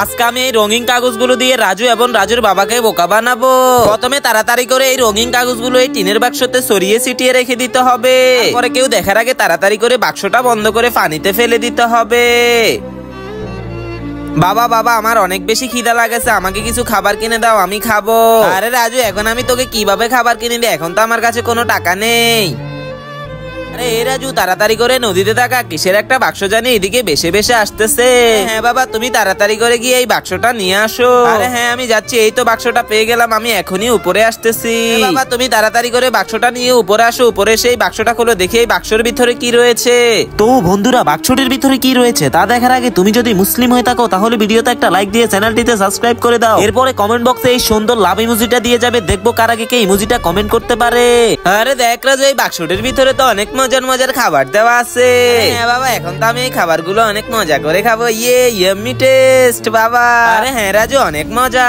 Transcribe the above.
আজকে আমি এই রঙিন কাগজগুলো দিয়ে রাজু এবং রাজুর বাবাকে বোকা বানাবো। প্রথমে তাড়াতাড়ি করে এই রঙিন কাগজগুলো এই টিনের বাক্সতে ছড়িয়ে ছিটিয়ে রেখে দিতে হবে। পরে কেউ দেখার আগে তাড়াতাড়ি করে বাক্সটা বন্ধ করে পানিতে ফেলে দিতে হবে। বাবা বাবা, আমার অনেক বেশি খিদা লাগেছে, আমাকে কিছু খাবার কিনে দাও, আমি খাবো। আরে রাজু, এখন আমি তোকে কিভাবে খাবার কিনে দিই? এখন তো আমার কাছে কোনো টাকা নেই। আরে এই রাজু, তাড়াতাড়ি করে নদীতে থাকা কিসের একটা বাক্স জানি এদিকে বেশে বেশে আসতেছে। হ্যাঁ বাবা, তুমি তাড়াতাড়ি করে গিয়ে এই বাক্সটা নিয়ে আসো। আরে হ্যাঁ, আমি যাচ্ছি, এই তো বাক্সটা পেয়ে গেলাম, আমি এখনই উপরে আসতেছি। বাবা, তুমি তাড়াতাড়ি করে বাক্সটা নিয়ে উপরে আসো। উপরে সেই বাক্সটা খুলে দেখি এই বাক্সের ভিতরে কি রয়েছে। তো বন্ধুরা, বাক্সটির ভিতরে কি রয়েছে তা দেখার আগে তুমি যদি মুসলিম হয়ে থাকো তাহলে ভিডিওতে একটা লাইক দিয়ে চ্যানেলটিতে সাবস্ক্রাইব করে দাও। এরপরে কমেন্ট বক্সে এই সুন্দর লাভ ইমোজিটা দিয়ে যাবে, দেখবো কার আগে কে ইমোজিটা কমেন্ট করতে পারে। আরে দেখ রাজু, এই বাক্সটির ভিতরে তো অনেক মজার মজার খাবার দেওয়া আছে। হ্যাঁ বাবা, এখন তো আমি এই খাবারগুলো অনেক মজা করে খাবো। ইয়ে ইয়াম্মি টেস্ট বাবা। আরে হ্যাঁ রাজু, অনেক মজা।